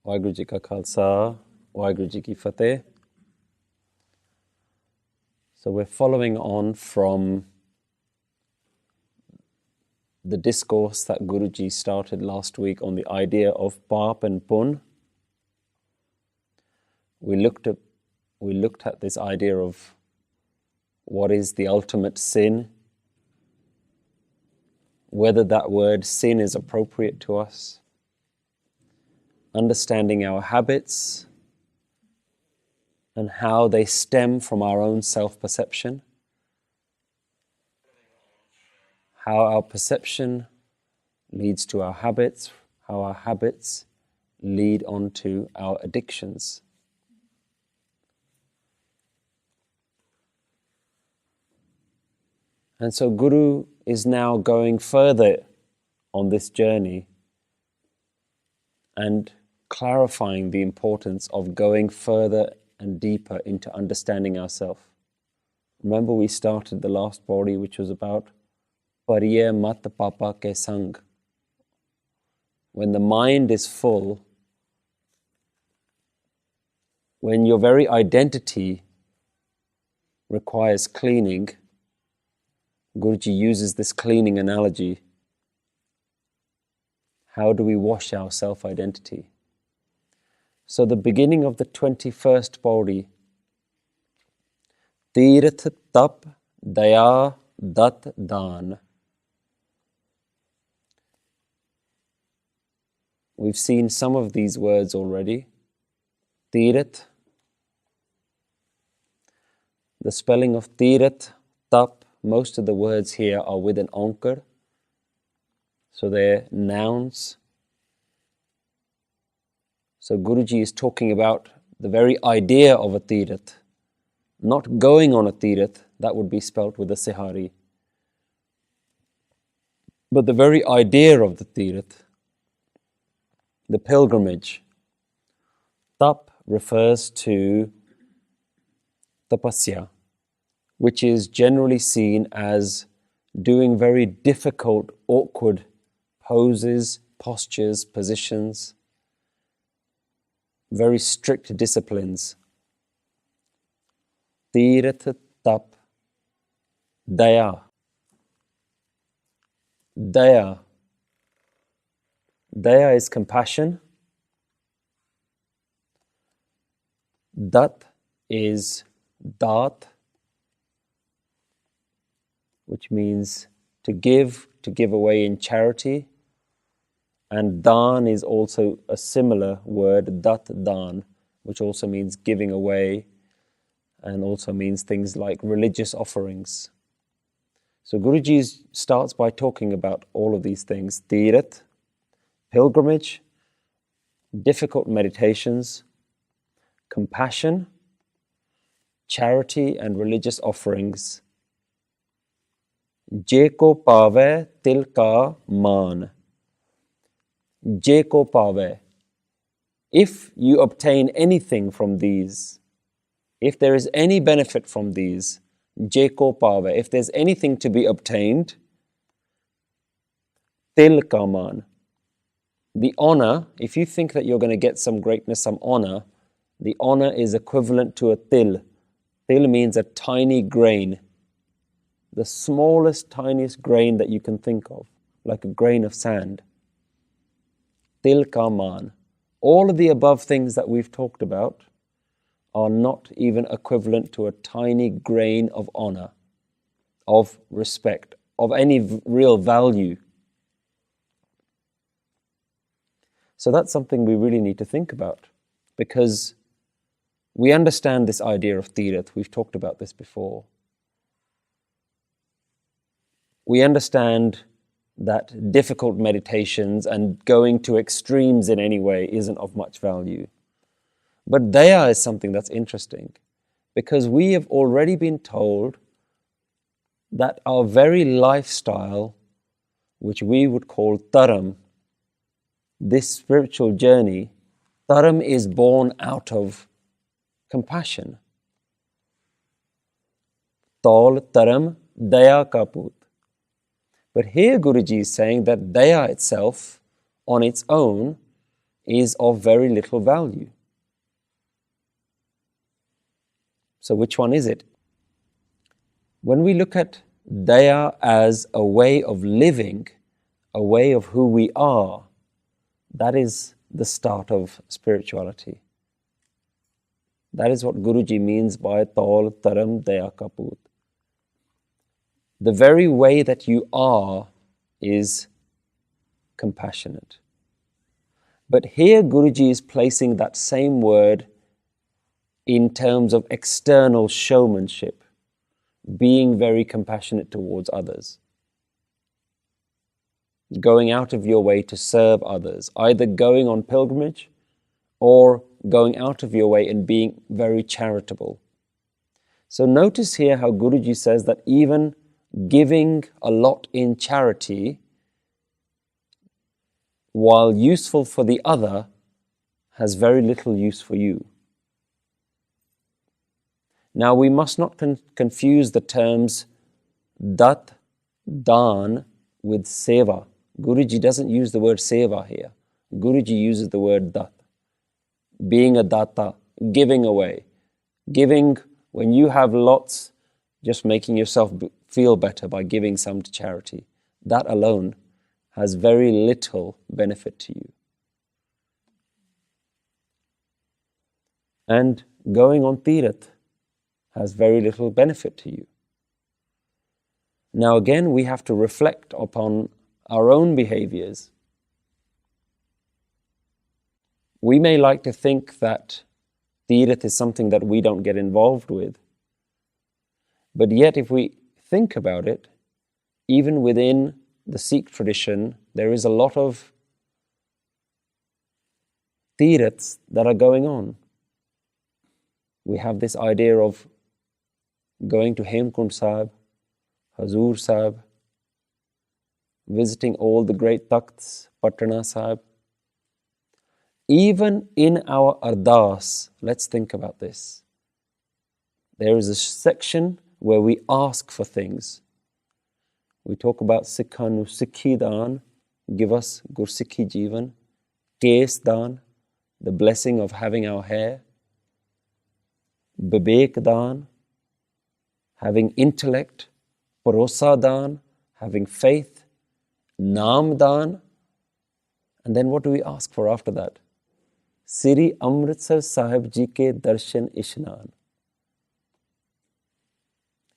Waheguru Ji Ka Khalsa, Waheguru Ji Ki Fateh. So we're following on from the discourse that Guruji started last week on the idea of Paap and Pun. We looked at this idea of what is the ultimate sin, whether that word sin is appropriate to us, understanding our habits and how they stem from our own self-perception, how our perception leads to our habits, how our habits lead on to our addictions. And so Guru is now going further on this journey and clarifying the importance of going further and deeper into understanding ourselves. Remember, we started the last Pauri, which was about Pariya Mat Papa Ke Sang. When the mind is full, when your very identity requires cleaning, Guruji uses this cleaning analogy. How do we wash our self-identity? So the beginning of the 21st Pauri, Tirth Tap Daya Dat Dan. We've seen some of these words already. Tirth, the spelling of Tirth, Tap, most of the words here are with an onkar, so they're nouns. So Guruji is talking about the very idea of a tirth, not going on a tirth, that would be spelt with a sihari. But the very idea of the tirth, the pilgrimage. Tap refers to tapasya, which is generally seen as doing very difficult, awkward poses, postures, positions, very strict disciplines. Tirth Tap Daya. Daya. Daya is compassion. Dat is dat, which means to give away in charity. And dan is also a similar word, dat dan, which also means giving away and also means things like religious offerings. So Guruji starts by talking about all of these things. Tirth, pilgrimage, difficult meditations, compassion, charity and religious offerings. Jeko pave til ka maan. Jeko pave. If you obtain anything from these, if there is any benefit from these, Jeko pave, if there's anything to be obtained, til ka maan. The honor, if you think that you're going to get some greatness, some honor, the honor is equivalent to a til. Til means a tiny grain. The smallest, tiniest grain that you can think of, like a grain of sand. Til ka maan. All of the above things that we've talked about are not even equivalent to a tiny grain of honor, of respect, of any real value. So that's something we really need to think about, because we understand this idea of tirth. We've talked about this before. We understand that difficult meditations and going to extremes in any way isn't of much value. But daya is something that's interesting, because we have already been told that our very lifestyle, which we would call dharam, this spiritual journey, dharam is born out of compassion. Tol dharam daya ka put. But here Guruji is saying that daya itself, on its own, is of very little value. So which one is it? When we look at daya as a way of living, a way of who we are, that is the start of spirituality. That is what Guruji means by Taul Taram Daya Kaput. The very way that you are is compassionate. But here Guruji is placing that same word in terms of external showmanship, being very compassionate towards others, going out of your way to serve others, either going on pilgrimage or going out of your way and being very charitable. So notice here how Guruji says that even giving a lot in charity, while useful for the other, has very little use for you. Now we must not confuse the terms dat, dan with seva. Guruji doesn't use the word seva here. Guruji uses the word dat. Being a datta, giving away. Giving when you have lots, just making yourself feel better by giving some to charity. That alone has very little benefit to you. And going on Tirath has very little benefit to you. Now again, we have to reflect upon our own behaviors. We may like to think that Tirath is something that we don't get involved with. But yet, if we think about it, even within the Sikh tradition, there is a lot of Tiraths that are going on. We have this idea of going to Hemkund Sahib, Hazur Sahib, visiting all the great Takhts, Patna Sahib. Even in our ardas, let's think about this. There is a section where we ask for things. We talk about Sikhanu Sikhi Dan, give us Gursikhi Jivan, Kes Dan, the blessing of having our hair, Bibek Dan, having intellect, Parosa Dan, having faith, Naam Dan, and then what do we ask for after that? Sri Amritsar Sahib Ji ke Darshan Ishnan.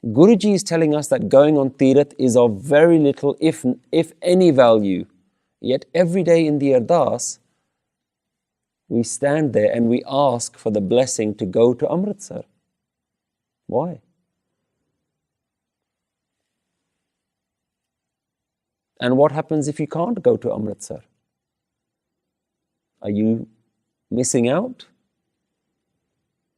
Guruji is telling us that going on Tirath is of very little, if any value. Yet every day in the Ardas, we stand there and we ask for the blessing to go to Amritsar. Why? And what happens if you can't go to Amritsar? Are you missing out?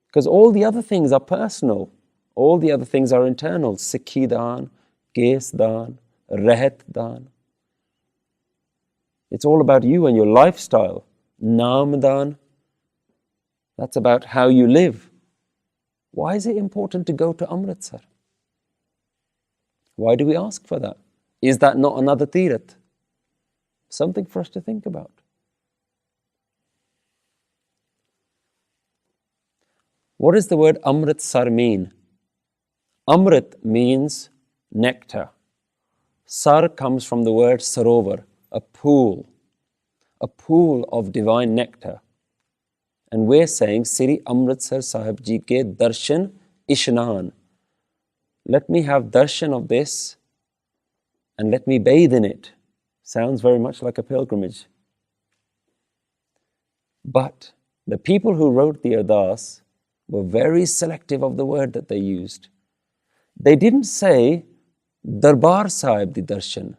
Because all the other things are personal. All the other things are internal. Sikhi Dan, Kes Dan, Rahat Dan. It's all about you and your lifestyle. Naam Dan, that's about how you live. Why is it important to go to Amritsar? Why do we ask for that? Is that not another Tirath? Something for us to think about. What does the word Amritsar mean? Amrit means nectar. Sar comes from the word sarovar, a pool of divine nectar. And we're saying, Sri Amritsar Sahib Ji ke darshan ishnan. Let me have darshan of this and let me bathe in it. Sounds very much like a pilgrimage. But the people who wrote the Ardas were very selective of the word that they used. They didn't say Darbar Sahib di Darshan.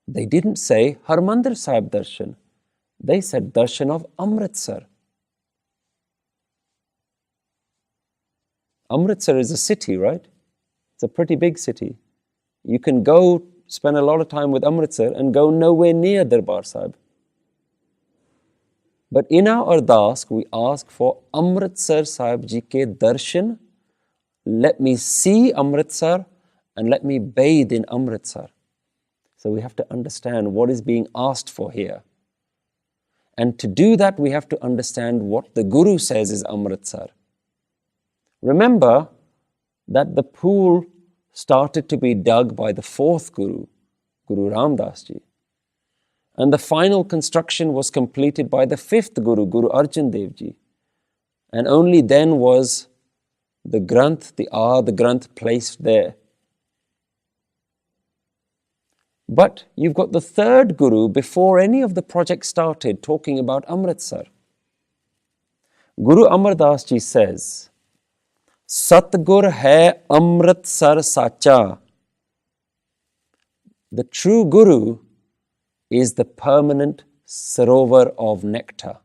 They didn't say Harmandir Sahib Darshan. They said Darshan of Amritsar. Amritsar is a city, right? It's a pretty big city. You can go spend a lot of time with Amritsar and go nowhere near Darbar Sahib. But in our Ardas, we ask for Amritsar Sahib Ji ke Darshan. Let me see Amritsar and let me bathe in Amritsar. So we have to understand what is being asked for here. And to do that, we have to understand what the Guru says is Amritsar. Remember that the pool started to be dug by the fourth Guru, Guru Ram Das Ji. And the final construction was completed by the fifth Guru, Guru Arjan Dev Ji. And only then was the Granth, the Granth placed there. But you've got the third Guru before any of the project started talking about Amritsar. Guru Amar Das Ji says, Satgur hai Amritsar sacha. The true Guru is the permanent sarovar of nectar.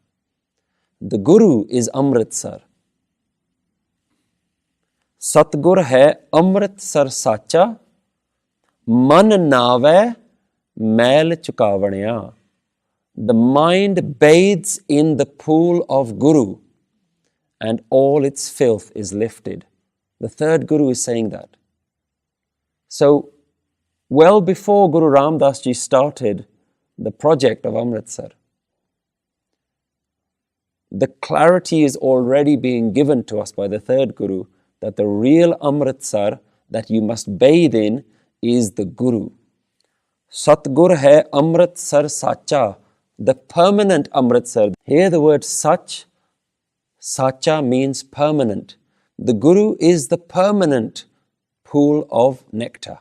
The Guru is Amritsar. Satgur hai Amritsar sacha. Man nave mail chukavaniya. The mind bathes in the pool of Guru and all its filth is lifted. The third Guru is saying that. So, well before Guru Ram Das Ji started the project of Amritsar, the clarity is already being given to us by the third Guru that the real Amritsar that you must bathe in is the Guru. Satgur hai Amritsar sacha, the permanent Amritsar. Here the word sach, sacha means permanent. The Guru is the permanent pool of nectar.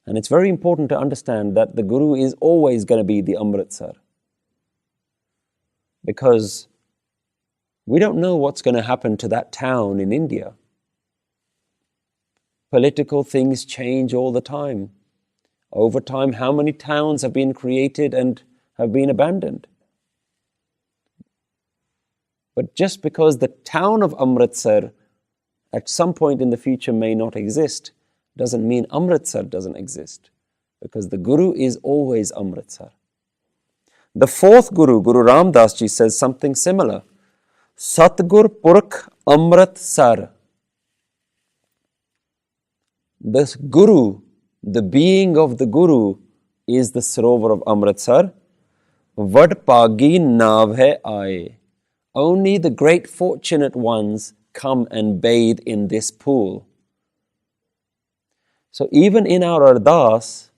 And it's very important to understand that the Guru is always going to be the Amritsar. Because we don't know what's going to happen to that town in India. Political things change all the time. Over time, how many towns have been created and have been abandoned? But just because the town of Amritsar at some point in the future may not exist, doesn't mean Amritsar doesn't exist. Because the Guru is always Amritsar. The fourth Guru, Guru Ram Das Ji, says something similar. Satgur Purkh Amritsar. The Guru, the being of the Guru, is the Sarovar of Amritsar. Vadpagi Navhe Aaye. Only the great fortunate ones come and bathe in this pool. So even in our Ardas,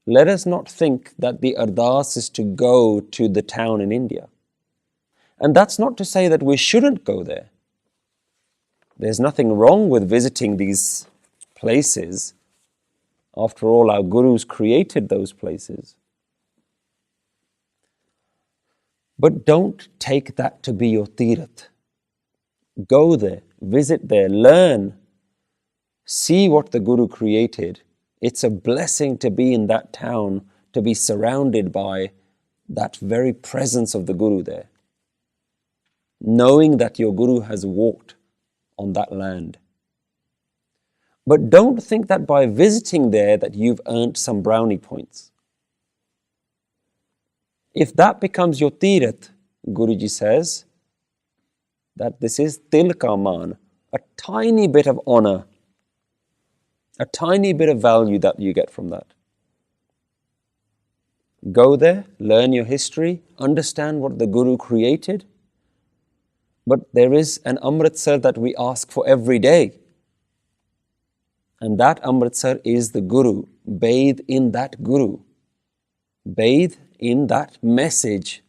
let us not think that the Ardas is to go to the town in India. And that's not to say that we shouldn't go there. There's nothing wrong with visiting these places. After all, our Gurus created those places. But don't take that to be your tirath. Go there, visit there, learn, see what the Guru created. It's a blessing to be in that town, to be surrounded by that very presence of the Guru there. Knowing that your Guru has walked on that land. But don't think that by visiting there that you've earned some brownie points. If that becomes your tirath, Guruji says that this is til ka maan, a tiny bit of honor, a tiny bit of value that you get from that. Go there, learn your history, understand what the Guru created. But there is an Amritsar that we ask for every day. And that Amritsar is the Guru. Bathe in that Guru. Bathe in that message